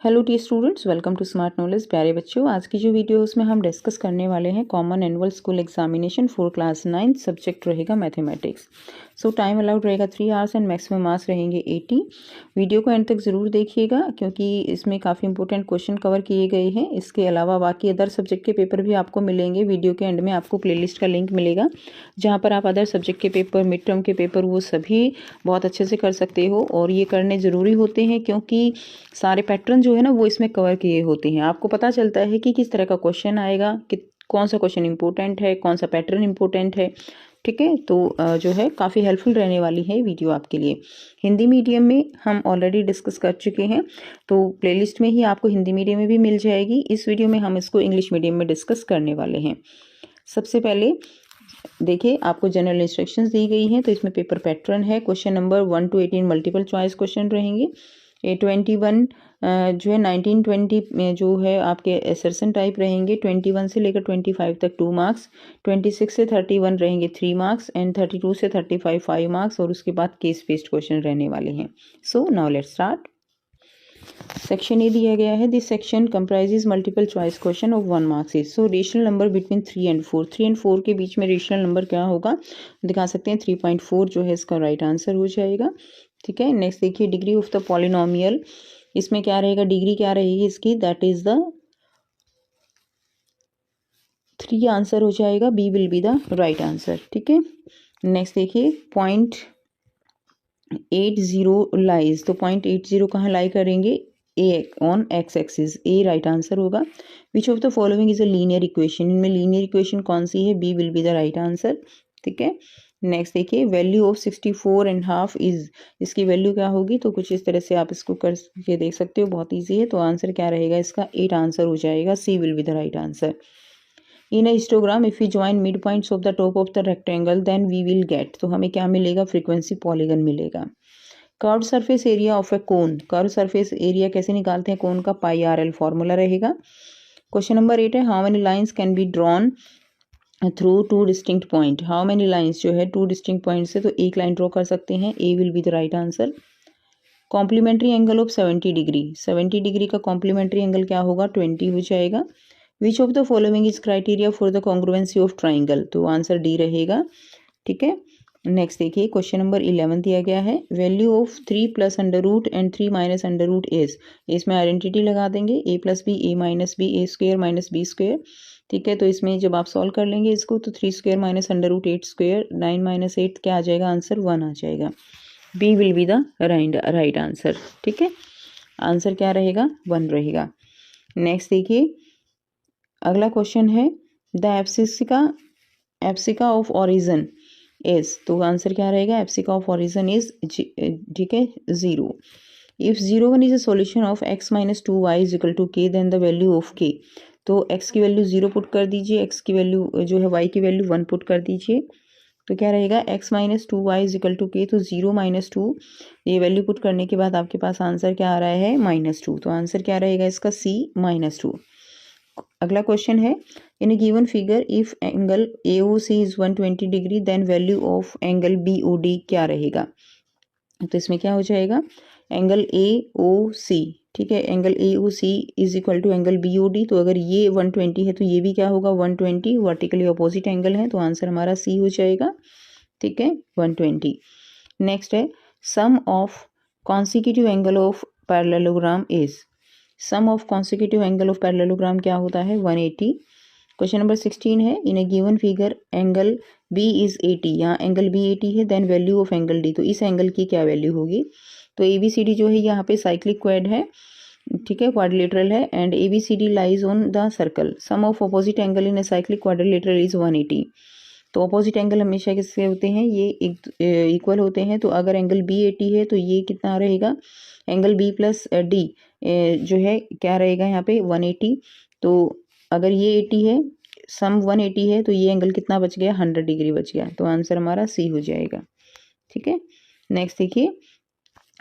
Hello टी students, welcome to Smart Knowledge. प्यारे बच्चों, आज की जो वीडियो है उसमें हम डिस्कस करने वाले हैं common annual school examination for class 9। Subject रहेगा मैथमेटिक्स। सो टाइम अलाउड रहेगा 3 आवर्स एंड मैक्सिमम मार्क्स रहेंगे 80। वीडियो को एंड तक ज़रूर देखिएगा क्योंकि इसमें काफ़ी इंपॉर्टेंट क्वेश्चन कवर किए गए हैं। इसके अलावा बाकी अदर सब्जेक्ट के पेपर भी आपको मिलेंगे। वीडियो के एंड में आपको प्लेलिस्ट का लिंक मिलेगा जहाँ पर आप अदर सब्जेक्ट के पेपर, मिड टर्म के पेपर, वो सभी बहुत अच्छे से कर सकते हो। और ये करने ज़रूरी होते हैं क्योंकि सारे पैटर्न जो है ना वो इसमें कवर किए होते हैं। आपको पता चलता है कि किस तरह का क्वेश्चन आएगा, कि कौन सा क्वेश्चन इंपॉर्टेंट है, कौन सा पैटर्न इंपॉर्टेंट है। ठीक है, तो जो है काफ़ी हेल्पफुल रहने वाली है वीडियो आपके लिए। हिंदी मीडियम में हम ऑलरेडी डिस्कस कर चुके हैं, तो प्लेलिस्ट में ही आपको हिंदी मीडियम में भी मिल जाएगी। इस वीडियो में हम इसको इंग्लिश मीडियम में डिस्कस करने वाले हैं। सबसे पहले देखिए, आपको जनरल इंस्ट्रक्शंस दी गई हैं। तो इसमें पेपर पैटर्न है। Question number 1 to 18 multiple choice question रहेंगे। A21 जो है 1920 में जो है आपके एसर्शन टाइप रहेंगे। 21 से लेकर 25 तक 2 मार्क्स, 26 से 31 रहेंगे 3 मार्क्स एंड 32 से 35 5 मार्क्स। और उसके बाद केस बेस्ड क्वेश्चन रहने वाले हैं। So now let's start. Section A दिया गया है, this section comprises multiple choice question of 1 marks is. So rational number between 3 and 4, 3 and 4 के बीच में रेशनल नंबर क्या होगा दिखा सकते हैं। 3.4 जो है इसका राइट आंसर हो जाएगा। ठीक है, नेक्स्ट देखिए, डिग्री ऑफ द पॉलिनोमियल। इसमें क्या रहेगा, डिग्री क्या रहेगी इसकी, दैट इज द 3 आंसर हो जाएगा। B will be the right answer. ठीक है, नेक्स्ट देखिए, 0.80 लाइज। तो 0.80 कहाँ लाई करेंगे, A on x axis, A right answer होगा। Which of the following is a linear equation, इनमें लीनियर इक्वेशन कौन सी है, B will be the right answer. ठीक है, नेक्स्ट देखिए, वैल्यू ऑफ 64.5 इज, इसकी वैल्यू क्या होगी। तो कुछ इस तरह से आप इसको करके देख सकते हो, बहुत ईजी है। तो आंसर क्या रहेगा इसका, 8 आंसर हो जाएगा। C will be the right answer. In a histogram if we join mid points of the top of the rectangle then we will get, तो हमें क्या मिलेगा, फ्रीक्वेंसी पॉलीगन मिलेगा। Curve surface area of a cone, curve surface area कैसे निकालते हैं cone का, pi r l formula रहेगा। क्वेश्चन नंबर 8 है, how many lines can be drawn through 2 distinct point. How many lines जो है 2 डिस्टिंक्ट पॉइंट से, तो एक लाइन ड्रॉ कर सकते हैं। A will be the right answer. Complementary angle of 70 degree, 70 degree का कॉम्प्लीमेंट्री एंगल क्या होगा, 20 हो जाएगा। Which of the following is criteria for the congruency of triangle, तो आंसर डी रहेगा। ठीक है, नेक्स्ट देखिए, क्वेश्चन नंबर 11 दिया गया है, value of 3 plus under root and 3 minus under root is. इसमें आइडेंटिटी लगा देंगे, a plus b, a minus b, a square minus b square. ठीक है, तो इसमें जब आप सॉल्व कर लेंगे इसको, तो 3 square minus under root 8 square, 9 minus 8 क्या आ जाएगा, आंसर 1 आ जाएगा। B will be the right answer. ठीक है, आंसर क्या रहेगा, 1 रहेगा। नेक्स्ट देखिए, अगला क्वेश्चन है, the abscissa of origin is, तो आंसर क्या रहेगा, एब्सिका ऑफ ओरिजिन इज, ठीक है, 0। If 0 1 is a solution of x minus 2y is equal to k, then the value of k। तो x की वैल्यू 0 पुट कर दीजिए, x की वैल्यू जो है y की वैल्यू 1 पुट कर दीजिए। तो क्या रहेगा, x minus 2y is equal to k। तो 0 माइनस 2, ये वैल्यू पुट करने के बाद आपके पास आंसर क्या आ रहा है, -2। तो आंसर क्या रहेगा इसका, C -2। अगला क्वेश्चन है, in a given figure if angle AOC is 120 degree then value of angle BOD क्या रहेगा। तो इसमें क्या हो जाएगा, एंगल AOC, ठीक है, angle AOC is equal to angle BOD। तो अगर ये 120 है तो ये भी क्या होगा, 120, वर्टिकली अपोजिट एंगल है। तो आंसर हमारा C हो जाएगा। ठीक है, 120। नेक्स्ट है, sum of consecutive angle of parallelogram is, sum of consecutive angle of parallelogram क्या होता है, 180। क्वेश्चन नंबर 16 है, in a given figure angle B is 80, यहाँ एंगल B 80 है, then value of angle D, तो इस एंगल की क्या वैल्यू होगी। तो ABCD जो है यहाँ पे साइक्लिक क्वाड है, ठीक है, क्वाड्रिलेटरल है, and ABCD lies on the circle. Sum of opposite angle in a cyclic quadrilateral is 180। तो अपोजिट एंगल हमेशा किससे होते हैं, ये इक्वल होते हैं। तो अगर एंगल B 80 है तो ये कितना रहेगा, एंगल B प्लस D जो है क्या रहेगा यहाँ पे, 180। तो अगर ये 80 है, सम 180 है, तो ये एंगल कितना बच गया, 100 डिग्री बच गया। तो आंसर हमारा C हो जाएगा। ठीक है, नेक्स्ट देखिए,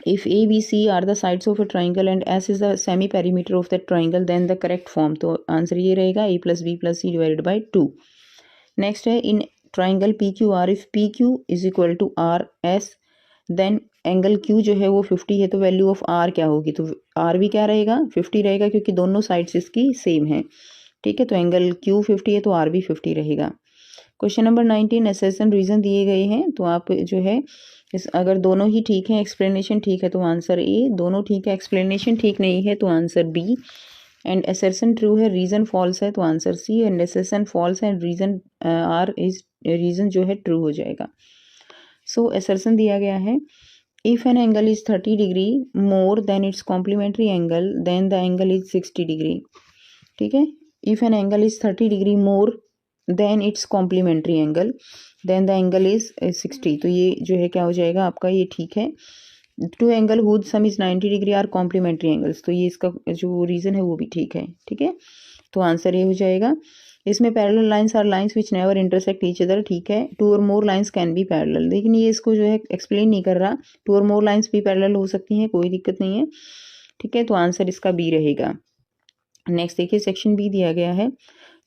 if ABC are the sides of a triangle and S is the semi perimeter of the triangle then the correct form. तो आंसर ये रहेगा, A plus B plus C divided by 2। Next है, in triangle PQR if PQ is equal to RS then angle Q जो है वो 50 है, तो value of are क्या होगी, तो आर भी क्या रहेगा 50 रहेगा, क्योंकि दोनों साइड्स इसकी सेम है। ठीक है, तो एंगल क्यू 50 है तो आर भी 50 रहेगा। क्वेश्चन नंबर 19 एसेसन रीजन दिए गए हैं, तो आप जो है इस अगर दोनों ही ठीक है, एक्सप्लेनेशन ठीक है तो आंसर ए, दोनों ठीक है एक्सप्लेनेशन ठीक नहीं है तो आंसर बी, एंड एसेसन ट्रू है रीजन फॉल्स है तो आंसर सी, एंड एसेसन फॉल्स है रीजन आर इज रीजन जो है ट्रू हो जाएगा। सो एसर्सन दिया गया है, if an angle is 30 degree more than its complementary angle then the angle is 60 degree. ठीक है, if an angle is 30 degree more than its complementary angle then the angle is 60, तो ये जो है क्या हो जाएगा आपका, ये ठीक है। Two angle whose sum is 90 degree are complementary angles, तो ये इसका जो रीजन है वो भी ठीक है। ठीक है, तो आंसर ये हो जाएगा। इसमें parallel lines are lines which never intersect each other, ठीक है। Two or more lines can be parallel, लेकिन ये इसको जो है एक्सप्लेन नहीं कर रहा, टू और मोर लाइंस भी पैरेलल हो सकती हैं, कोई दिक्कत नहीं है। ठीक है, तो आंसर इसका बी रहेगा। नेक्स्ट देखिए सेक्शन बी दिया गया है,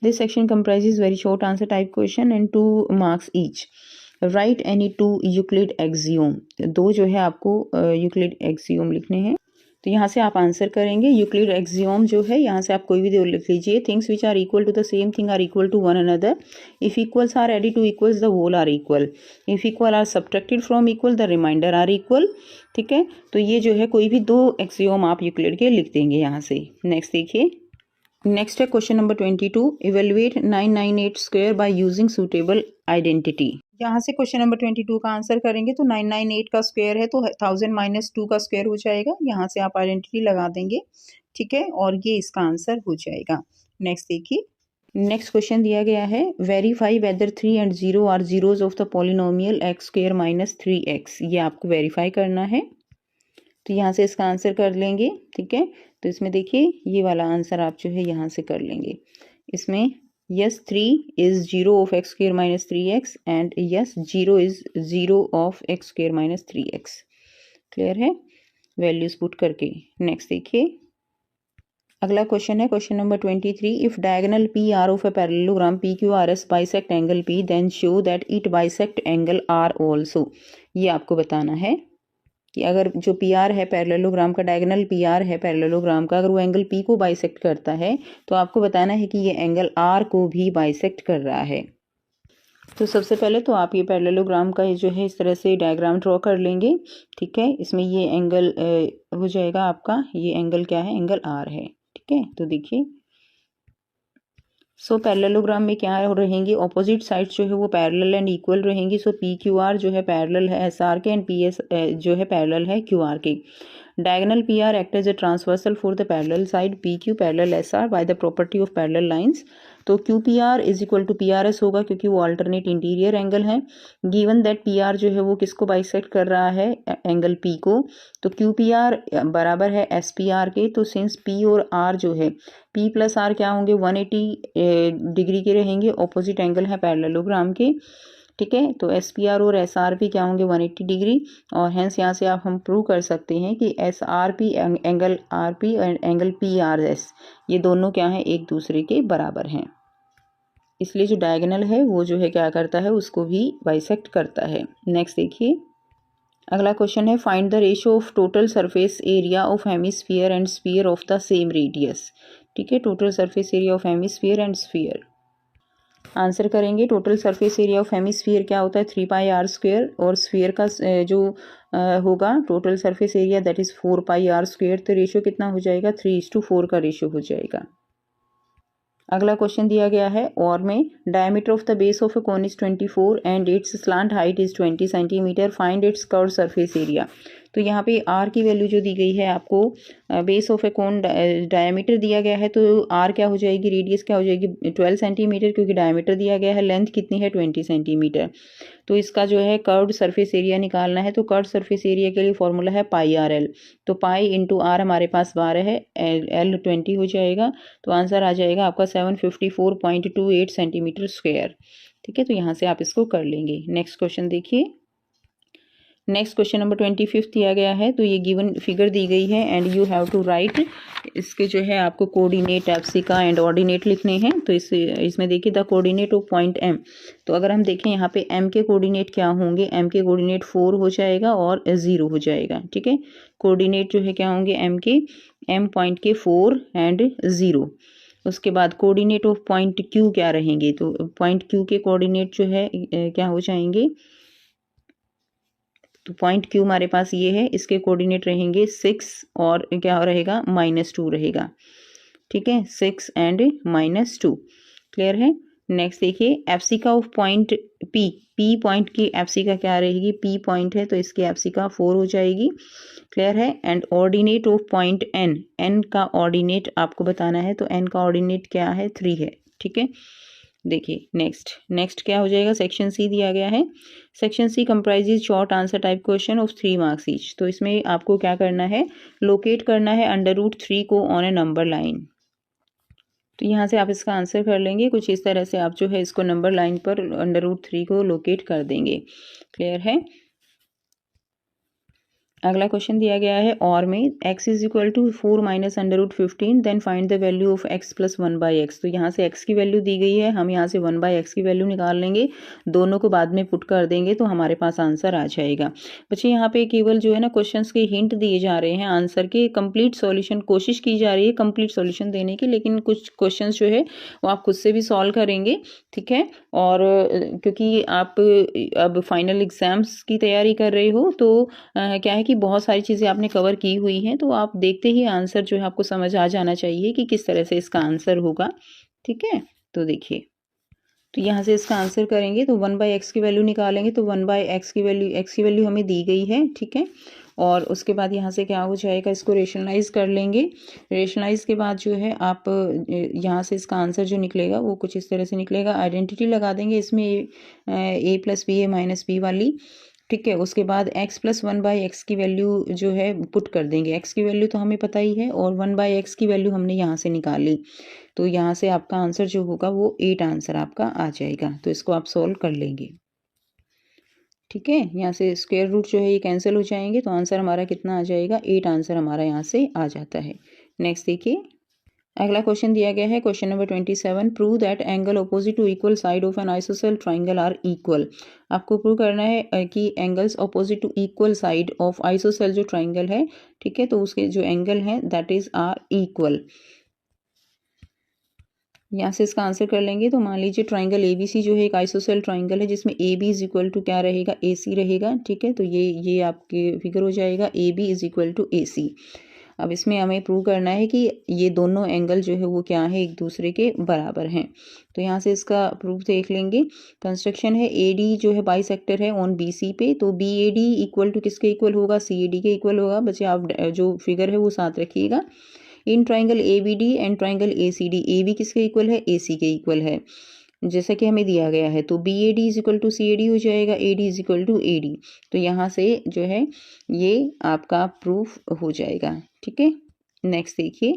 this section comprises very short answer type question and 2 marks each. Right any 2 Euclid axiom, दो जो है आपको यूक्लिड एक्सियोम लिखने हैं, तो यहाँ से आप आंसर करेंगे। यूक्लिड एक्सियोम जो है यहाँ से आप कोई भी दो लिख लीजिए। Things which are equal to the same thing are equal to one another, if equals are added to equals the whole are equal, if equal are subtracted from equal the remainder are equal. ठीक है, तो ये जो है कोई भी दो axiom आप यूक्लिड के लिख देंगे यहाँ से। नेक्स्ट देखिए, नेक्स्ट है question number 22, evaluate 998 square by using suitable identity. यहाँ से क्वेश्चन नंबर 22 का आंसर करेंगे, तो 998 का स्क्वायर है तो 1000 माइनस 2 का स्क्वायर हो जाएगा, यहाँ से आप आइडेंटिटी लगा देंगे। ठीक है, और ये इसका आंसर हो जाएगा। नेक्स्ट देखिए, नेक्स्ट क्वेश्चन दिया गया है, verify whether 3 and 0 are zeros of the polynomial x square minus 3x, ये आपको वेरीफाई करना है, तो यहाँ से इसका आंसर कर लेंगे। ठीक है, तो इसमें देखिए ये वाला आंसर आप जो है यहाँ से कर लेंगे। इसमें yes 3 is 0 of x square minus 3x and yes 0 is 0 of x square minus 3x। Clear है, वैल्यूज पुट करके। नेक्स्ट देखिए, अगला क्वेश्चन है question number 23, if diagonal P R of a parallelogram P Q R S bisect angle P then show that it bisect angle R also. ये आपको बताना है कि अगर जो पी आर है पैरेललोग्राम का, डायगोनल पी आर है पैरेललोग्राम का, अगर वो एंगल पी को बाइसेक्ट करता है तो आपको बताना है कि ये एंगल आर को भी बाइसेक्ट कर रहा है। तो सबसे पहले तो आप ये पैरेललोग्राम का जो है इस तरह से डायग्राम ड्रॉ कर लेंगे। ठीक है, इसमें ये एंगल हो जाएगा आपका, ये एंगल क्या है, एंगल आर है। ठीक है, तो देखिए सो पैरेललोग्राम में क्या रहेंगे, ऑपोजिट साइड्स जो है वो पैरेलल एंड इक्वल रहेंगी। सो पी क्यू आर जो है पैरेलल है एस आर के एंड पी एस जो है पैरेलल है क्यू आर के। Diagonal P R act as a transversal for the parallel side P Q parallel S R by the property of parallel lines. तो Q P R is equal to P R S होगा, क्योंकि वो alternate interior angle है। Given that P R जो है वो किसको bisect कर रहा है, एंगल पी को, तो क्यू पी आर बराबर है एस पी आर के। तो सिंस पी और आर जो है पी प्लस आर क्या होंगे, 180 डिग्री के रहेंगे, ऑपोजिट एंगल है पैरेललोग्राम के। ठीक है, तो एस पी आर और एस आर पी क्या होंगे, 180 डिग्री, और हेंस यहाँ से आप हम प्रूव कर सकते हैं कि S R P angle R P and angle P R S ये दोनों क्या हैं, एक दूसरे के बराबर हैं। इसलिए जो डायगोनल है वो जो है क्या करता है, उसको भी बाइसेक्ट करता है। नेक्स्ट देखिए, अगला क्वेश्चन है, find the ratio of total surface area of hemisphere and sphere of the same radius. ठीक है, total surface area of hemisphere and sphere answer करेंगे। Total surface area of hemisphere क्या होता है, 3 पाई आर स्क्वेयर, और sphere का जो होगा total surface area that is 4 pi r square. तो रेशियो कितना हो जाएगा, 3:4 का रेशियो हो जाएगा। अगला क्वेश्चन दिया गया है, और में diameter of the base of a cone is 24 and it's slant height is 20 centimetre, find its curve surface area. तो यहाँ पे आर की वैल्यू जो दी गई है आपको, base of a cone diameter दिया गया है, तो आर क्या हो जाएगी, रेडियस क्या हो जाएगी 12 सेंटीमीटर, क्योंकि डायमीटर दिया गया है, लेंथ कितनी है 20 सेंटीमीटर। तो इसका जो है कर्व्ड सरफेस एरिया निकालना है, तो कर्व्ड सरफेस एरिया के लिए फॉर्मूला है पाई आर एल। तो पाई इंटू आर हमारे पास 12 है, एल 20 हो जाएगा, तो आंसर आ जाएगा आपका 754.28 सेंटीमीटर स्क्वायर। ठीक है, तो यहाँ से आप इसको कर लेंगे। नेक्स्ट क्वेश्चन देखिए, नेक्स्ट क्वेश्चन नंबर 25 दिया गया है। तो ये गिवन फिगर दी गई है and you have to write, इसके जो है आपको कोऑर्डिनेट एफसी का एंड ऑर्डिनेट लिखने हैं। तो इसमें देखिए the coordinate of point M. तो अगर हम देखें यहाँ पे एम के कोऑर्डिनेट क्या होंगे, एम के कोऑर्डिनेट 4 हो जाएगा और 0 हो जाएगा। ठीक है, कोऑर्डिनेट जो है क्या होंगे एम के, एम पॉइंट के 4 एंड 0। उसके बाद कोऑर्डिनेट ऑफ पॉइंट क्यू क्या रहेंगे, तो पॉइंट क्यू के कोऑर्डिनेट जो है क्या हो जाएंगे, तो पॉइंट क्यू हमारे पास ये है, इसके कोऑर्डिनेट रहेंगे 6 और क्या रहेगा -2 रहेगा। ठीक है, 6 एंड -2। क्लियर है। नेक्स्ट देखिए एफ सी का of point P, P point की एफ सी का क्या रहेगी, पी पॉइंट है तो इसकी एफ सी का 4 हो जाएगी। क्लियर है। And ordinate of point N, N का ऑर्डिनेट आपको बताना है, तो एन का ऑर्डिनेट क्या है 3 है। ठीक है, देखिए नेक्स्ट क्या हो जाएगा, सेक्शन सी दिया गया है। Section C comprises short answer type question of 3 marks each. तो इसमें आपको क्या करना है, लोकेट करना है √3 को ऑन ए नंबर लाइन। तो यहाँ से आप इसका आंसर कर लेंगे, कुछ इस तरह से आप जो है इसको नंबर लाइन पर √3 को लोकेट कर देंगे। क्लियर है। अगला क्वेश्चन दिया गया है और में x is equal to 4 minus √15 then find the value of x plus 1/x। तो यहाँ से x की वैल्यू दी गई है, हम यहाँ से 1/x की वैल्यू निकाल लेंगे, दोनों को बाद में पुट कर देंगे तो हमारे पास आंसर आ जाएगा। बच्चे यहाँ पे केवल जो है ना क्वेश्चंस के हिंट दिए जा रहे हैं, आंसर के कंप्लीट सॉल्यूशन कोशिश की जा रही है कंप्लीट सॉल्यूशन देने की, लेकिन कुछ क्वेश्चन जो है वो आप खुद से भी सॉल्व करेंगे। ठीक है, और क्योंकि आप अब फाइनल एग्जाम्स की तैयारी कर रहे हो तो क्या है कि बहुत सारी चीज़ें आपने कवर की हुई हैं, तो आप देखते ही आंसर जो है आपको समझ आ जाना चाहिए कि किस तरह से इसका आंसर होगा। ठीक है, तो देखिए, तो यहाँ से इसका आंसर करेंगे तो 1/x की वैल्यू निकालेंगे, तो 1/x की वैल्यू, x की वैल्यू हमें दी गई है। ठीक है, और उसके बाद यहाँ से क्या हो जाएगा, इसको रेशनलाइज कर लेंगे। रेशनलाइज के बाद जो है आप यहाँ से इसका आंसर जो निकलेगा वो कुछ इस तरह से निकलेगा। आइडेंटिटी लगा देंगे इसमें a + b a - b वाली। ठीक है, उसके बाद x + 1/x की वैल्यू जो है पुट कर देंगे। x की वैल्यू तो हमें पता ही है और 1/x की वैल्यू हमने यहाँ से निकाली, तो यहाँ से आपका आंसर जो होगा वो 8 आंसर आपका आ जाएगा। तो इसको आप सॉल्व कर लेंगे। ठीक है, यहाँ से स्क्वायर रूट जो है ये कैंसिल हो जाएंगे, तो आंसर हमारा कितना आ जाएगा, 8 आंसर हमारा यहाँ से आ जाता है। नेक्स्ट देखिए, अगला क्वेश्चन दिया गया है question number 27, prove that angle opposite to equal side of an isosceles triangle are equal. आपको प्रूव करना है कि angles opposite to equal side of isosceles जो ट्राइंगल है, ठीक है, तो उसके जो एंगल हैं दैट इज आर इक्वल। यहाँ से इसका आंसर कर लेंगे, तो मान लीजिए ट्राइंगल ABC जो है एक आइसोसेल ट्राइंगल है जिसमें AB इज इक्वल टू क्या रहेगा, AC रहेगा। ठीक है, तो ये आपके फिगर हो जाएगा AB is equal to AC। अब इसमें हमें प्रूव करना है कि ये दोनों एंगल जो है वो क्या है, एक दूसरे के बराबर हैं। तो यहाँ से इसका प्रूफ देख लेंगे। कंस्ट्रक्शन है AD जो है बाइसेक्टर है ऑन BC पे, तो BAD इक्वल टू किसके इक्वल होगा, CAD के इक्वल होगा। बच्चे आप जो फिगर है वो साथ रखिएगा। In triangle ABD and triangle ACD, AB किसके इक्वल है, AC के इक्वल है जैसा कि हमें दिया गया है। तो BAD is equal to CAD हो जाएगा, AD is equal to AD। तो यहाँ से जो है ये आपका प्रूफ हो जाएगा। ठीक है, नेक्स्ट देखिए,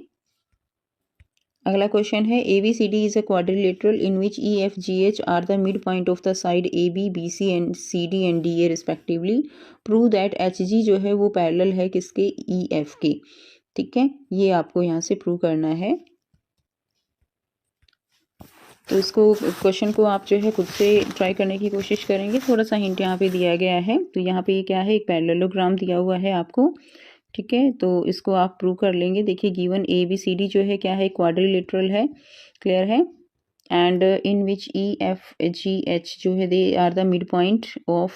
अगला क्वेश्चन है ABCD is a quadrilateral in which EFGH are the mid point of the side AB BC and CD and DA respectively. Prove that HG जो है वो पैरेलल है किसके, EF के। ठीक है, ये आपको यहाँ से प्रूव करना है। तो इसको क्वेश्चन को आप जो है खुद से ट्राई करने की कोशिश करेंगे। थोड़ा सा हिंट यहाँ पे दिया गया है, तो यहाँ पे ये क्या है, एक पैरेललोग्राम दिया हुआ है आपको। ठीक है, तो इसको आप प्रूव कर लेंगे। देखिए गिवन ABCD जो है क्या है, क्वाड्रिलेटरल है। क्लियर है। एंड इन विच EFGH जो है they are the mid point of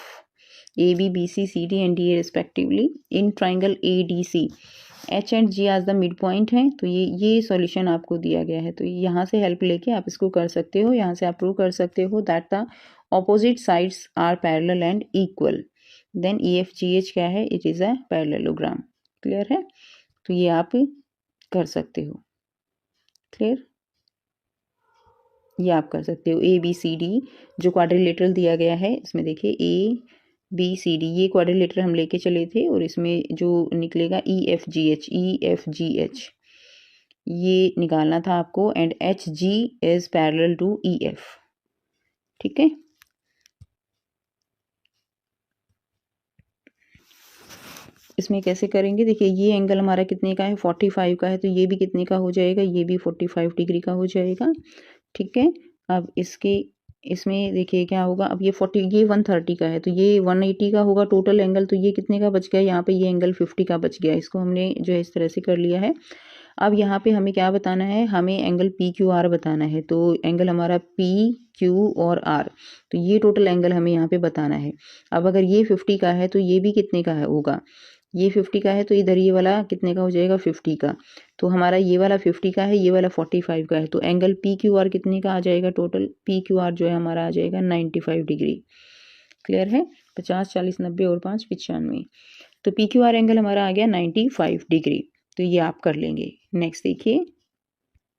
AB BC CD and DA respectively in triangle ADC। H and G आज द मिड पॉइंट है। तो ये सॉल्यूशन आपको दिया गया है, तो यहाँ से हेल्प लेके आप इसको कर सकते हो। यहाँ से आप प्रूव कर सकते हो that the opposite sides are parallel and equal. Then EFGH क्या है, it is a parallelogram. Clear है, तो ये आप कर सकते हो। क्लियर, ये आप कर सकते हो। ABCD जो क्वाड्रिलेटरल दिया गया है, इसमें देखिए ABCD ये क्वाड्रिलेटरल हम लेके चले थे, और इसमें जो निकलेगा EFGH ये निकालना था आपको, and HG is parallel to EF। ठीक है, इसमें कैसे करेंगे, देखिए ये एंगल हमारा कितने का है 45 का है, तो ये भी कितने का हो जाएगा, ये भी 45 डिग्री का हो जाएगा। ठीक है, अब इसमें देखिए क्या होगा, अब ये 130 का है तो ये 180 का होगा टोटल एंगल, तो ये कितने का बच गया, यहाँ पे ये एंगल 50 का बच गया। इसको हमने जो है इस तरह से कर लिया है। अब यहाँ पे हमें क्या बताना है, हमें एंगल पी क्यू आर बताना है। तो एंगल हमारा पी क्यू और आर, तो ये टोटल एंगल हमें यहाँ पे बताना है। अब अगर ये 50 का है तो ये भी कितने का है होगा, ये 50 का है तो इधर ये वाला कितने का हो जाएगा 50 का, तो हमारा ये वाला 50 का है, ये वाला 45 का है, तो एंगल पी क्यू आर कितने का आ जाएगा, टोटल पी क्यू आर जो है हमारा आ जाएगा 95 डिग्री। क्लियर है, 50 40 90 और 5 95, तो पी क्यू आर एंगल हमारा आ गया 95 डिग्री। तो ये आप कर लेंगे। नेक्स्ट देखिए,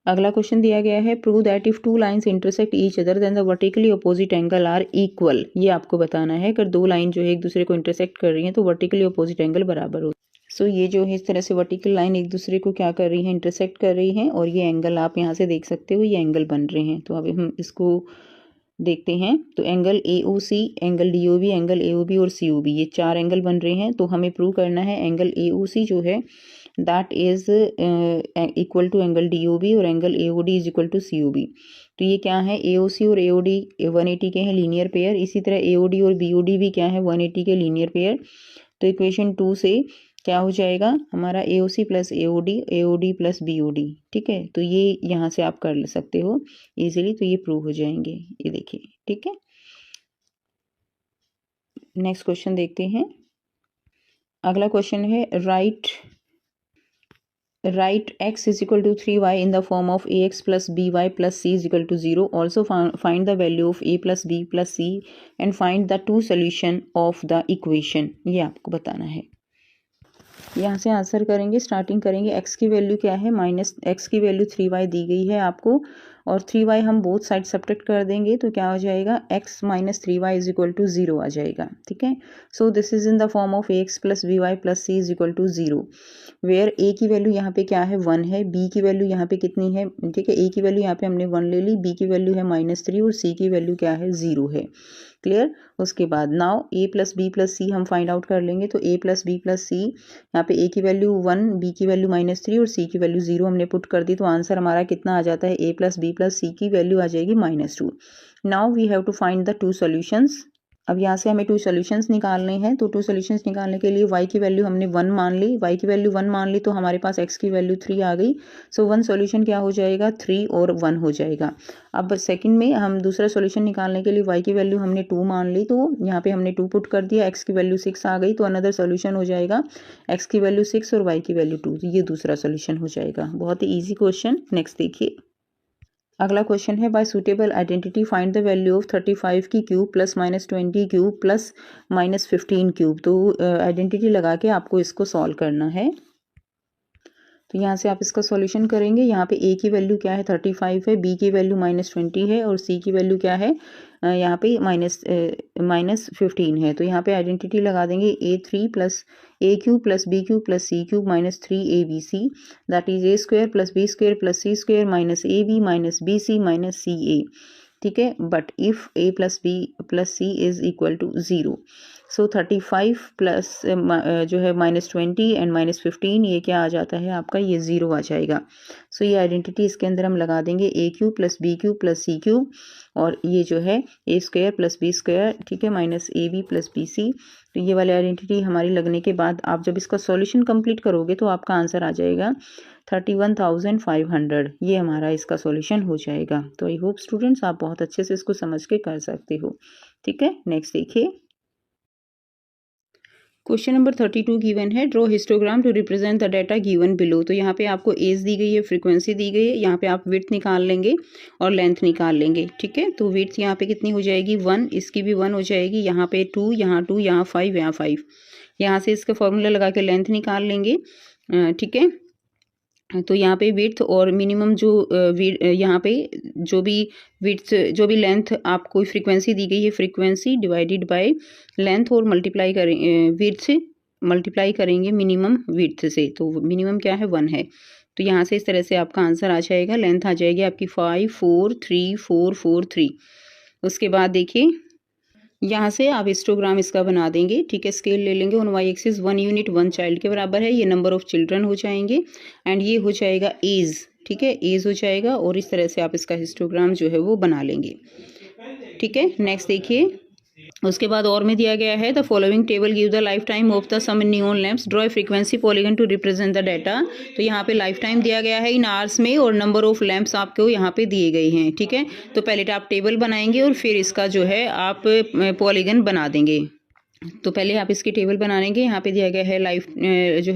अगला क्वेश्चन दिया गया है, prove that if two lines intersect each other then the vertically opposite angle are equal. ये आपको बताना है, अगर दो लाइन जो है एक दूसरे को इंटरसेक्ट कर रही हैं तो वर्टिकली अपोजिट एंगल बराबर हो। सो ये जो है इस तरह से वर्टिकल लाइन एक दूसरे को क्या कर रही है, इंटरसेक्ट कर रही हैं, और ये एंगल आप यहाँ से देख सकते हो, ये एंगल बन रहे हैं। तो अभी हम इसको देखते हैं, तो angle AOC, angle DOB, angle AOB और COB, ये 4 एंगल बन रहे हैं। तो हमें प्रूव करना है एंगल AOC जो है that is equal to angle DOB और angle AOD is equal to COB। तो ये क्या है, AOC और AOD 180 के हैं लीनियर पेयर, इसी तरह AOD और BOD भी क्या है 180 के लीनियर पेयर। तो इक्वेशन 2 से क्या हो जाएगा हमारा AOC plus AOD, AOD plus BOD। ठीक है, तो ये यहाँ से आप कर सकते हो इजीली, तो ये प्रूव हो जाएंगे, ये देखिए। ठीक है, नेक्स्ट क्वेश्चन देखते हैं। अगला क्वेश्चन है, right x is equal to 3y in the form of ax plus by plus c is equal to 0. Also find the value of a plus b plus c and find the two solution of the equation। ये आपको बताना है। यहाँ से answer करेंगे, starting करेंगे, x की value क्या है, माइनस x की वैल्यू 3y दी गई है आपको, और 3y हम बोथ साइड सब्ट्रैक्ट कर देंगे तो क्या हो जाएगा, x minus 3y is equal to 0 आ जाएगा। ठीक है, so this is in the form of ax plus by plus c is equal to 0, where a की वैल्यू यहाँ पे क्या है 1 है, b की वैल्यू यहाँ पे कितनी है, ठीक है, a की वैल्यू यहाँ पे हमने 1 ले ली, b की वैल्यू है -3 और c की वैल्यू क्या है 0 है। क्लियर, उसके बाद now a plus B plus C हम फाइंड आउट कर लेंगे। तो a plus B plus C, यहाँ पे a की वैल्यू 1, b की वैल्यू -3 और c की वैल्यू 0 हमने पुट कर दी, तो आंसर हमारा कितना आ जाता है, a plus B plus C की वैल्यू आ जाएगी -2। Now we have to find the two solutions. अब यहाँ से हमें टू सॉल्यूशंस निकालने हैं, तो टू सॉल्यूशंस निकालने के लिए y की वैल्यू हमने 1 मान ली, y की वैल्यू 1 मान ली, तो हमारे पास x की वैल्यू 3 आ गई। सो वन सॉल्यूशन क्या हो जाएगा, 3 और 1 हो जाएगा। अब सेकंड में हम दूसरा सॉल्यूशन निकालने के लिए y की वैल्यू हमने 2 मान ली, तो यहाँ पे हमने 2 पुट कर दिया, x की वैल्यू 6 आ गई, तो अनदर सॉल्यूशन हो जाएगा x की वैल्यू 6 और y की वैल्यू 2, तो ये दूसरा सॉल्यूशन हो जाएगा। बहुत ही ईजी क्वेश्चन। नेक्स्ट देखिए, अगला क्वेश्चन है, bye suitable identity find the value of 35 की cube plus -20 cube plus -15 cube. तो आइडेंटिटी लगा के आपको इसको सॉल्व करना है। तो यहाँ से आप इसका सॉल्यूशन करेंगे, यहाँ पे a की वैल्यू क्या है 35 है, b की वैल्यू -20 है और c की वैल्यू क्या है यहाँ पे -15 है। तो यहाँ पे आइडेंटिटी लगा देंगे, a3 plus a cube plus b cube plus c cube -3abc, that is a square plus b square plus c square minus ab minus bc minus ca। ठीक है, but if a plus b plus c is equal to 0, so 35 plus जो है -20 and -15, ये क्या आ जाता है आपका, ये 0 आ जाएगा। सो ये आइडेंटिटी इसके अंदर हम लगा देंगे, a cube plus b cube plus c cube, और ये जो है a square plus b square, ठीक है, माइनस ab प्लस bc। तो ये वाली आइडेंटिटी हमारी लगने के बाद आप जब इसका सॉल्यूशन कंप्लीट करोगे तो आपका आंसर आ जाएगा 31,500। ये हमारा इसका सॉल्यूशन हो जाएगा। तो आई होप स्टूडेंट्स आप बहुत अच्छे से इसको समझ के कर सकते हो। ठीक है, नेक्स्ट देखिए, क्वेश्चन नंबर 32 गिवन है, draw histogram to represent the data given below. तो यहाँ पे आपको एज दी गई है, फ्रीक्वेंसी दी गई है, यहाँ पे आप विड्थ निकाल लेंगे और लेंथ निकाल लेंगे। ठीक है, तो विड्थ यहाँ पे कितनी हो जाएगी 1, इसकी भी 1 हो जाएगी, यहाँ पे 2, यहाँ 2, यहाँ 5, यहाँ 5। यहाँ से इसका फॉर्मूला लगा के लेंथ निकाल लेंगे। ठीक है, तो यहाँ पे विड्थ और मिनिमम जो यहाँ पे जो भी विड्थ जो भी लेंथ आपको फ्रीक्वेंसी दी गई है, फ्रीक्वेंसी डिवाइडेड बाय लेंथ और मल्टीप्लाई करें विड्थ से मल्टीप्लाई करेंगे मिनिमम विड्थ से, तो मिनिमम क्या है 1 है। तो यहाँ से इस तरह से आपका आंसर आ जाएगा, लेंथ आ जाएगी आपकी 5, 4, 3, 4, 4, 3। उसके बाद देखिए यहाँ से आप हिस्टोग्राम इसका बना देंगे, ठीक है। स्केल ले लेंगे, on Y axis 1 unit 1 child के बराबर है, ये नंबर ऑफ चिल्ड्रन हो जाएंगे एंड ये हो जाएगा एज, ठीक है, एज हो जाएगा और इस तरह से आप इसका हिस्टोग्राम जो है वो बना लेंगे, ठीक है। नेक्स्ट देखिए, उसके बाद और में दिया गया है the following table give the life time of the some neon lamps, draw frequency polygon to represent the data. तो यहाँ पे लाइफ टाइम दिया गया है इन आवर्स में और नंबर ऑफ लैंप्स आपको यहाँ पे दिए गए हैं, ठीक है। तो पहले तो आप टेबल बनाएंगे और फिर इसका जो है आप पॉलीगन बना देंगे। तो पहले आप इसकी टेबल बनाएंगे, यहाँ पे दिया गया है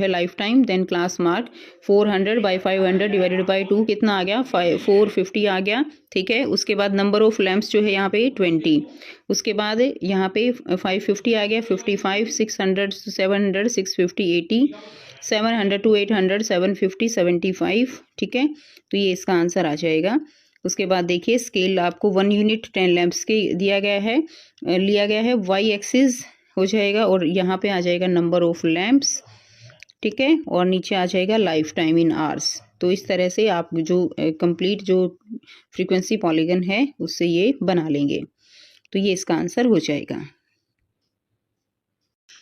life time, then class mark 400 by 500 divided by 2 कितना आ गया 450 आ गया, ठीक है। उसके बाद नंबर ऑफ लैंप्स जो है यहाँ पे 20, उसके बाद यहाँ पे 550 आ गया, 55, 600 700 650 80, 700 to 800 750 75, ठीक है। तो ये इसका आंसर आ जाएगा। उसके बाद देखिए स्केल आपको 1 यूनिट 10 लैंप्स के लिया गया है, वाई एक्सिस हो जाएगा और यहाँ पे आ जाएगा नंबर ऑफ लैंप्स, ठीक है, और नीचे आ जाएगा लाइफ टाइम इन आवर्स। तो इस तरह से आप जो कंप्लीट जो फ्रीक्वेंसी पॉलीगन है उससे ये बना लेंगे। तो ये इसका आंसर हो जाएगा।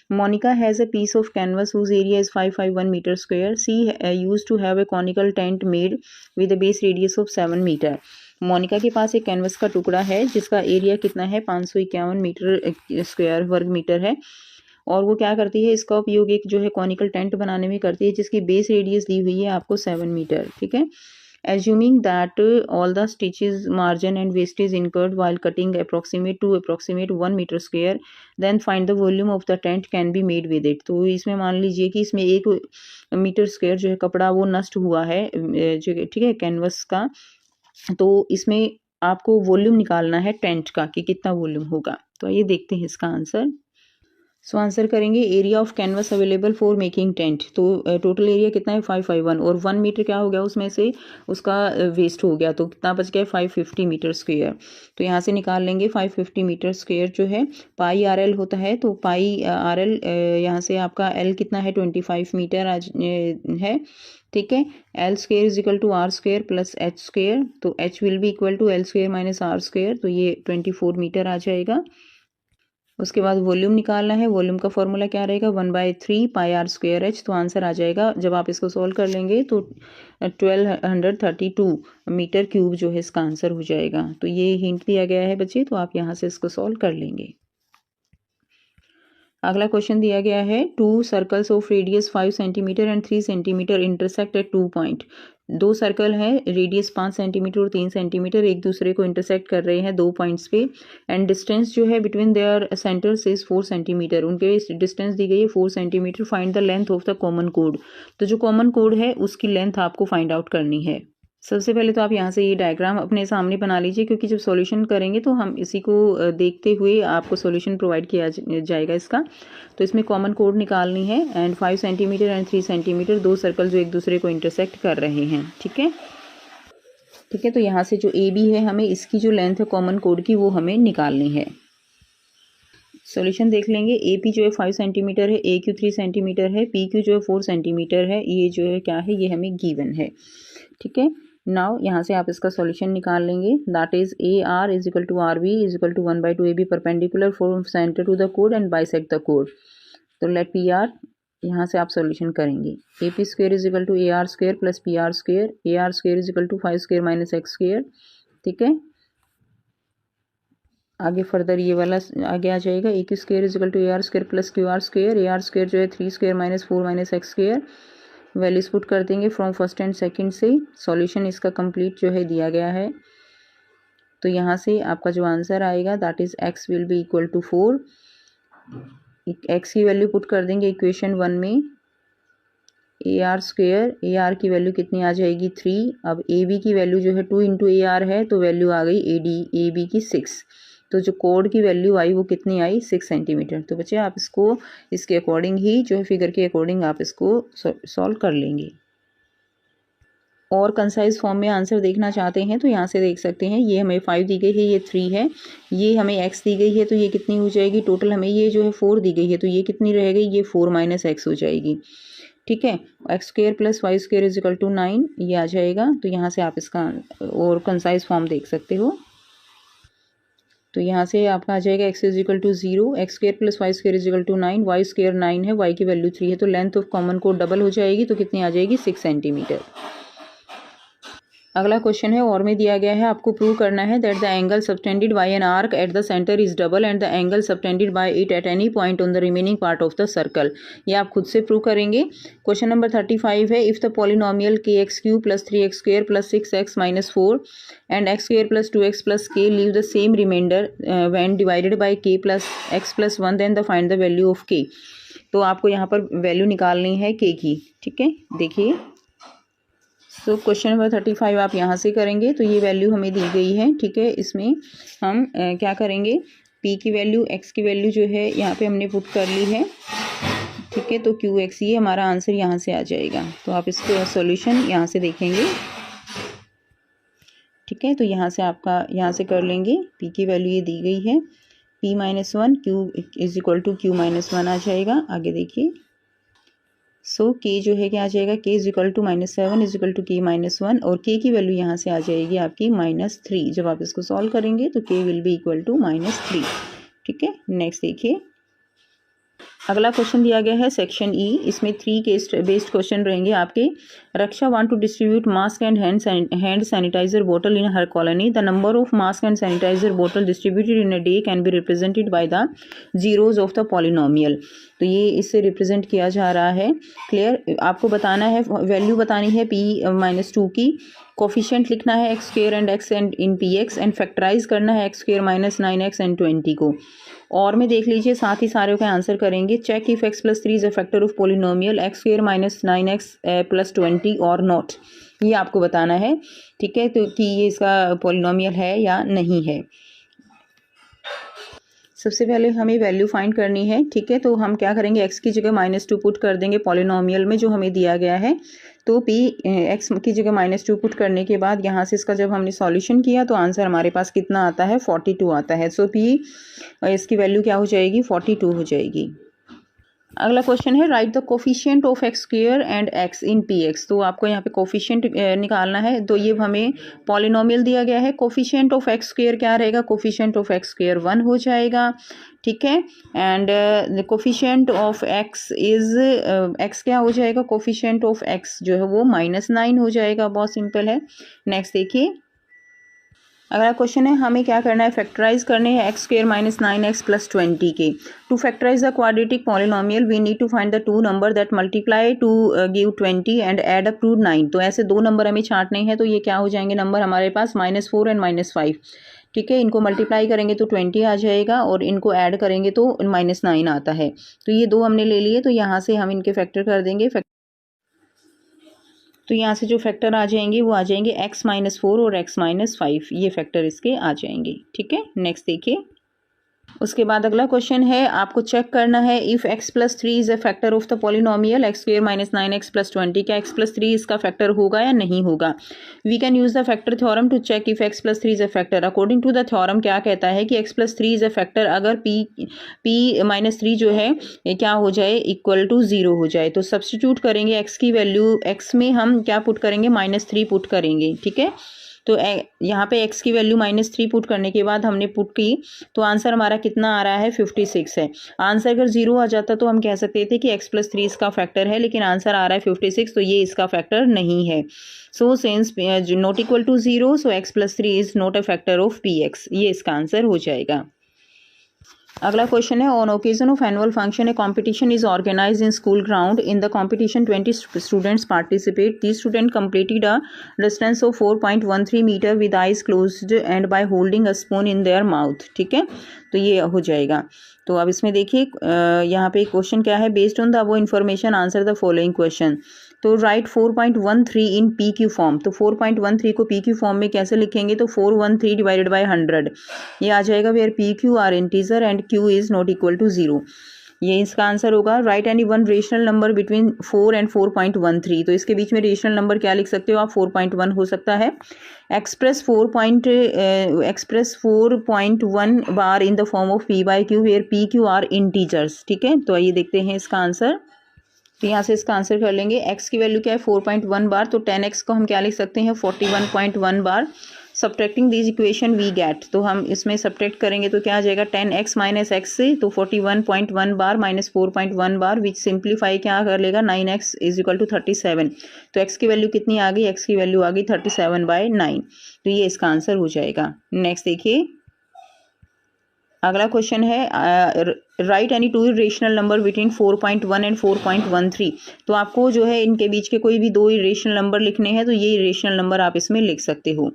Monica has a piece of canvas whose area is 551 meter square. She used to have a conical tent made with a base radius of 7 meter. Monika के पास एक कैनवस का टुकड़ा है जिसका एरिया कितना है 551 मीटर स्क्वायर वर्ग मीटर है और वो क्या करती है, इसका उपयोग एक जो है कॉनिकल टेंट बनाने में करती है जिसकी बेस रेडियस दी हुई है आपको 7 मीटर, ठीक है। Assuming that all the stitches, margin and wastage incurred while cutting approximate 1 meter square, then find the volume of the tent can be made with it। तो इसमें मान लीजिए कि इसमें 1 मीटर स्क्वायर जो है कपड़ा वो नष्ट हुआ है, ठीक है, कैनवस का। तो इसमें आपको वॉल्यूम निकालना है टेंट का कि कितना वॉल्यूम होगा। तो ये देखते हैं इसका आंसर। सो आंसर करेंगे area of canvas available for making tent. तो टोटल एरिया कितना है 551 और 1 मीटर क्या हो गया उसमें से उसका वेस्ट हो गया, तो कितना बच गया 550 मीटर स्क्वायर। तो यहाँ से निकाल लेंगे 550 मीटर स्क्वायर जो है पाई आर एल होता है। तो पाई आर एल यहाँ से आपका एल कितना है 25 मीटर है, ठीक है। L square is equal to R square plus H square, तो H will be equal to L square minus R square, तो ये 24 मीटर आ जाएगा। उसके बाद वॉल्यूम निकालना है, वॉल्यूम का फॉर्मूला क्या रहेगा 1/3 पाई आर स्क्वेयर एच। तो आंसर आ जाएगा जब आप इसको सॉल्व कर लेंगे तो 1232 मीटर क्यूब जो है इसका आंसर हो जाएगा। तो ये हिंट दिया गया है बच्चे, तो आप यहाँ से इसको सॉल्व कर लेंगे। अगला क्वेश्चन दिया गया है 2 circles of radius 5 centimetre and 3 centimetre intersect at 2 point. 2 circle हैं, रेडियस 5 सेंटीमीटर और 3 सेंटीमीटर एक दूसरे को इंटरसेक्ट कर रहे हैं 2 पॉइंट्स पे एंड डिस्टेंस जो है between their centres is 4 centimetre. उनके डिस्टेंस दी गई है 4 centimetre. Find the length of the common code. तो जो कॉमन कोड है उसकी लेंथ आपको फाइंड आउट करनी है। सबसे पहले तो आप यहाँ से ये डायग्राम अपने सामने बना लीजिए क्योंकि जब सॉल्यूशन करेंगे तो हम इसी को देखते हुए आपको सॉल्यूशन प्रोवाइड किया जाएगा इसका। तो इसमें कॉमन कोड निकालनी है and 5 centimetre and 3 centimetre 2 circle जो एक दूसरे को इंटरसेक्ट कर रहे हैं, ठीक है। ठीक है, तो यहाँ से जो ए बी है हमें इसकी जो लेंथ है कॉमन कोड की वो हमें निकालनी है। सॉल्यूशन देख लेंगे। ए पी जो है 5 सेंटीमीटर है, ए क्यू 3 सेंटीमीटर है, पी क्यू जो है 4 सेंटीमीटर है। ये जो है क्या है, ये हमें गिवन है, ठीक है। नाउ यहाँ से आप इसका सॉल्यूशन निकाल लेंगे। That is A R is equal to R B is equal to 1/2 A B perpendicular from centre to the code and bisect the code. तो लेट पी आर, यहाँ से आप सॉल्यूशन करेंगे। A P square is equal to A R square plus P R square, A R square is equal to 5 square minus X square, ठीक है। आगे further ये वाला आगे आ जाएगा। A Q square is equal to A R square plus Q R square, A R square जो है 3 square minus 4 minus X square. Values put कर देंगे फ्रॉम फर्स्ट एंड सेकंड से। सॉल्यूशन इसका कंप्लीट जो है दिया गया है। तो यहाँ से आपका जो आंसर आएगा that is X will be equal to 4। X की वैल्यू पुट कर देंगे इक्वेशन 1 में। A R square, A R की वैल्यू कितनी आ जाएगी 3। अब ए बी की वैल्यू जो है 2 इंटू ए आर है, तो वैल्यू आ गई ए बी की 6। तो जो कोड की वैल्यू आई वो कितनी आई 6 सेंटीमीटर। तो बच्चे आप इसको इसके अकॉर्डिंग ही जो है फिगर के अकॉर्डिंग आप इसको सॉल्व कर लेंगे। और कंसाइज फॉर्म में आंसर देखना चाहते हैं तो यहाँ से देख सकते हैं। ये हमें 5 दी गई है, ये 3 है, ये हमें x दी गई है तो ये कितनी हो जाएगी टोटल, हमें ये जो है 4 दी गई है तो ये कितनी रहेगी, ये 4 माइनस एक्स हो जाएगी, ठीक है। X square plus Y square is equal to 9 ये आ जाएगा। तो यहाँ से आप इसका और कंसाइज फॉर्म देख सकते हो। तो यहाँ से आपका आ जाएगा x is equal to 0, X square plus Y square is equal to 9, Y square 9 है, y की वैल्यू 3 है, तो लेंथ ऑफ कॉमन कोड डबल हो जाएगी, तो कितनी आ जाएगी 6 सेंटीमीटर। अगला क्वेश्चन है और में दिया गया है, आपको प्रूव करना है that the angle subtended bye an arc at the centre is double and the angle subtended bye it at any point on the remaining part of the circle. ये आप खुद से प्रूव करेंगे। क्वेश्चन नंबर 35 है, if the polynomial K X cube plus 3x square plus 6x minus 4 and X square plus 2x plus k leave the same remainder when divided by k plus x plus 1 then the find the value of k। तो आपको यहाँ पर value निकालनी है k की, ठीक है। देखिए, तो क्वेश्चन नंबर 35 आप यहाँ से करेंगे, तो ये वैल्यू हमें दी गई है, ठीक है। इसमें हम क्या करेंगे, p की वैल्यू, x की वैल्यू जो है यहाँ पे हमने पुट कर ली है, ठीक है। तो qx, ये हमारा आंसर यहाँ से आ जाएगा। तो आप इसको सॉल्यूशन यहाँ से देखेंगे, ठीक है। तो यहाँ से आपका यहाँ से कर लेंगे, p की वैल्यू ये दी गई है, p minus 1 q is equal to q minus 1 आ जाएगा। आगे देखिए, सो k जो है क्या आ जाएगा, k is equal to -7 is equal to k minus 1, और k की वैल्यू यहाँ से आ जाएगी आपकी -3। जब आप इसको सॉल्व करेंगे तो k will be equal to -3, ठीक है। नेक्स्ट देखिए, अगला क्वेश्चन दिया गया है सेक्शन ई, इसमें 3 केस बेस्ड क्वेश्चन रहेंगे आपके। Raksha want to distribute mask and hand sanitizer बोतल in her colony. The number of mask and sanitizer बोतल distributed in a day can be represented by the zeros of the polynomial. तो ये इससे represent किया जा रहा है। क्लियर, आपको बताना है, वैल्यू बतानी है p-2 की, कोफिशिएंट लिखना है x square and x and in px, and factorise करना है x square minus 9x and 20 को। और में देख लीजिए, साथ ही सारे का आंसर करेंगे। Check if x plus 3 is a factor of polynomial x square minus 9x plus 20 और नॉट, ये आपको बताना है, ठीक है। तो कि ये इसका पोलिनोमियल है या नहीं है। सबसे पहले हमें वैल्यू फाइंड करनी है, ठीक है। तो हम क्या करेंगे, x की जगह -2 पुट कर देंगे पॉलिनोमियल में जो हमें दिया गया है। तो x की जगह -2 पुट करने के बाद यहाँ से इसका जब हमने सॉल्यूशन किया तो आंसर हमारे पास कितना आता है, 42 आता है। सो इसकी वैल्यू क्या हो जाएगी, 42 हो जाएगी। अगला क्वेश्चन है, right the coefficient of x square and x in px। तो आपको यहाँ पे कोफिशिएंट निकालना है। तो ये हमें पॉलिनोमियल दिया गया है, कोफिशिएंट ऑफ x स्क्वायर क्या रहेगा, कोफिशिएंट ऑफ x स्क्वायर 1 हो जाएगा, ठीक है। And coefficient of x is x क्या हो जाएगा, कोफिशिएंट ऑफ x जो है वो -9 हो जाएगा, बहुत सिंपल है। नेक्स्ट देखिए, अगला क्वेश्चन है, हमें क्या करना है, फैक्टराइज करने हैं x square minus 9x plus 20 के। To factorise the quadratic polynomial we need to find the two number that multiply to give 20 and add up to 9। तो ऐसे दो नंबर हमें छांटने हैं। तो ये क्या हो जाएंगे नंबर हमारे पास, -4 एंड -5, ठीक है। इनको मल्टीप्लाई करेंगे तो 20 आ जाएगा और इनको ऐड करेंगे तो -9 आता है। तो ये दो हमने ले लिए, तो यहाँ से हम इनके फैक्टर कर देंगे। तो यहाँ से जो फैक्टर आ जाएंगे वो आ जाएंगे x-4 और x-5, ये फैक्टर इसके आ जाएंगे, ठीक है। नेक्स्ट देखिए, उसके बाद अगला क्वेश्चन है, आपको चेक करना है if x plus 3 is a factor of the polynomial x square minus 9x plus 20, क्या x प्लस 3 इसका फैक्टर होगा या नहीं होगा। We can use the factor theorem to check if x plus 3 is a factor. According to the theorem क्या कहता है कि x plus 3 is a factor अगर p-3 जो है क्या हो जाए, इक्वल टू 0 हो जाए। तो सब्सटीट्यूट करेंगे x की वैल्यू, x में हम क्या पुट करेंगे, -3 पुट करेंगे, ठीक है। तो यहाँ पे x की वैल्यू -3 पुट करने के बाद हमने पुट की, तो आंसर हमारा कितना आ रहा है, 56 है। आंसर अगर 0 आ जाता तो हम कह सकते थे कि x प्लस 3 इसका फैक्टर है, लेकिन आंसर आ रहा है 56, तो ये इसका फैक्टर नहीं है। So since not equal to 0, so x plus 3 is not a factor of px, ये इसका आंसर हो जाएगा। अगला क्वेश्चन है, on occasion of annual function a competition is organise in school ground. In the competition 20 students participate. The student completed a distance of 4.13 metre with eyes closed and by holding a spoon in their mouth, ठीक है। तो ये हो जाएगा। तो अब इसमें देखिए, यहाँ पे क्वेश्चन क्या है, based on the above information answer the following question. तो right 4.13 in P Q form. तो 4.13 को पी क्यू फॉर्म में कैसे लिखेंगे, तो 413 डिवाइडेड बाय 100 ये आ जाएगा, where P Q R integer and Q is not equal to 0, ये इसका आंसर होगा। Write any one rational number between 4 and 4.13। तो इसके बीच में रेशनल नंबर क्या लिख सकते हो आप, 4.1 हो सकता है। Express 4.1 bar in the form of P by Q, where P Q are integers, ठीक है। तो आइए देखते हैं इसका आंसर। तो यहाँ से इसका आंसर कर लेंगे। x की वैल्यू क्या है, 4.1 बार, तो 10x को हम क्या लिख सकते हैं, 41.1 बार। Subtracting this equation we get, तो हम इसमें सब्ट्रैक्ट करेंगे तो क्या आ जाएगा 10x माइनस एक्स से, तो 41.1 बार माइनस 4.1 बार, विच सिंप्लीफाई क्या कर लेगा 9x इज इक्वल टू 37। तो x की वैल्यू कितनी आ गई, x की वैल्यू आ गई 37/9। तो ये इसका आंसर हो जाएगा। नेक्स्ट देखिए, अगला क्वेश्चन है right any two irrational number between 4.1 and 4.13। तो आपको जो है इनके बीच के कोई भी दो इरेशनल नंबर लिखने हैं, तो ये इरेशनल नंबर आप इसमें लिख सकते हो।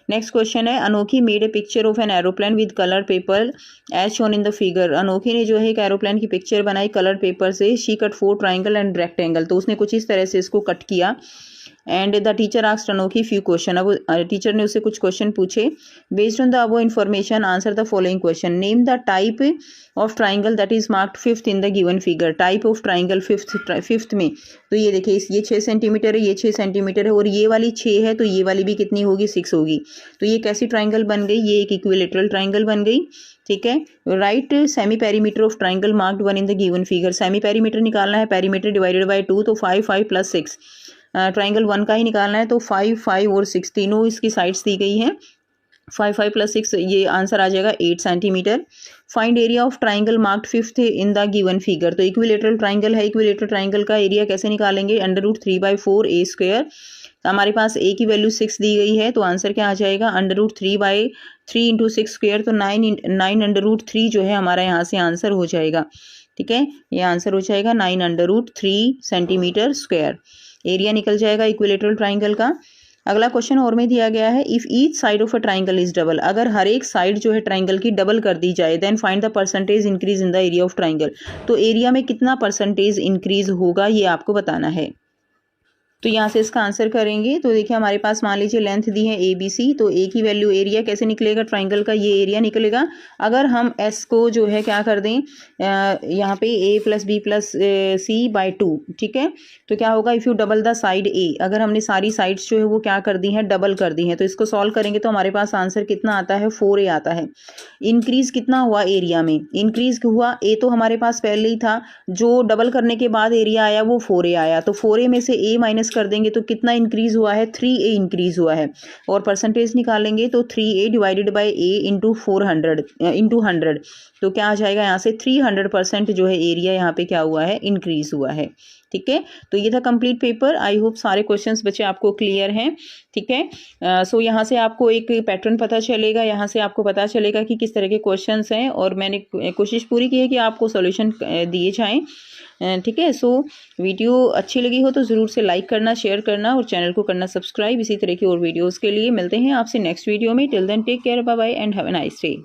नेक्स्ट क्वेश्चन है Anokhi made a picture of an aeroplane with colour paper as shown in the figure. Anokhi ने जो है एक एरोप्लेन की पिक्चर बनाई कलर पेपर से। She cut 4 triangle and rectangle, तो उसने कुछ इस तरह से इसको कट किया। And the teacher asked Anokhi few question, अब टीचर ने उससे कुछ क्वेश्चन पूछे। Based on the above information answer the following question. Name the type of triangle that is marked 5th in the given figure. Type of triangle 5th में, तो ये देखिए ये 6 सेंटीमीटर है, ये 6 सेंटीमीटर है, और ये वाली 6 है, तो ये वाली भी कितनी होगी 6 होगी। तो ये कैसी ट्राइंगल बन गई, ये एक इक्विलेटरल ट्राइंगल बन गई। ठीक है, right semi perimeter of triangle marked 1 in the given figure. Semi perimeter निकालना है, पेरीमीटर डिवाइडेड बाय 2, तो 5 5 प्लस 6। ट्राइंगल 1 का ही निकालना है, तो 5 5 और 6 तीनों इसकी साइड्स दी गई हैं। 5 5 प्लस 6 ये आंसर आ जाएगा 8 centimetre. Find area of triangle marked 5th in the given figure. तो इक्विलेटरल ट्राइंगल है, इक्विलेटरल ट्राइंगल का एरिया कैसे निकालेंगे, √3/4 a स्क्वायर। तो हमारे पास a की वैल्यू 6 दी गई है, तो आंसर क्या आ जाएगा √3/3 इंटू 6 स्क्वायर, तो 9 जो है हमारा यहाँ से आंसर हो जाएगा। ठीक है, ये आंसर हो जाएगा 9 सेंटीमीटर स्क्वायर। एरिया निकल जाएगा इक्विलेटरल ट्राइंगल का। अगला क्वेश्चन और में दिया गया है if each side of a triangle is double. अगर हर एक साइड जो है ट्राइंगल की डबल कर दी जाए, then find the percentage increase in the area of triangle. तो एरिया में कितना परसेंटेज इंक्रीज होगा ये आपको बताना है। तो यहाँ से इसका आंसर करेंगे, तो देखिए हमारे पास मान लीजिए लेंथ दी है ABC, तो A की वैल्यू, एरिया कैसे निकलेगा ट्राइंगल का, ये एरिया निकलेगा। अगर हम S को जो है क्या कर दें, यहाँ पे A + B + C/2, ठीक है, तो क्या होगा if U double the side A। अगर हमने सारी साइड्स जो है वो क्या कर दी हैं, डबल कर दी हैं, तो इसको सॉल्व करेंगे तो हमारे पास आंसर कितना आता है 4A आता है। इंक्रीज कितना हुआ एरिया में, इंक्रीज हुआ A तो हमारे पास पहले ही था, जो डबल करने के बाद एरिया आया वो 4A आया, तो 4A में से A माइनस कर देंगे तो कितना इंक्रीज हुआ है 3A इंक्रीज हुआ है। और परसेंटेज निकालेंगे तो 3A divided by A into 100, तो क्या आ जाएगा यहाँ से 300% जो है एरिया यहाँ पे क्या हुआ है इंक्रीज हुआ है। ठीक है, तो ये था कंप्लीट पेपर। आई होप सारे क्वेश्चंस बच्चे आपको क्लियर हैं। ठीक है, सो यहाँ से आपको एक पैटर्न पता चलेगा, यहाँ से आपको पता चलेगा कि किस तरह के क्वेश्चंस हैं, और मैंने कोशिश पूरी की है कि आपको सॉल्यूशन दिए जाएं। ठीक है, सो वीडियो अच्छी लगी हो तो ज़रूर से लाइक करना, शेयर करना, और चैनल को करना सब्सक्राइब। इसी तरह की और वीडियोज़ के लिए मिलते हैं आपसे नेक्स्ट वीडियो में। Till then take care, bye bye and have a nice day.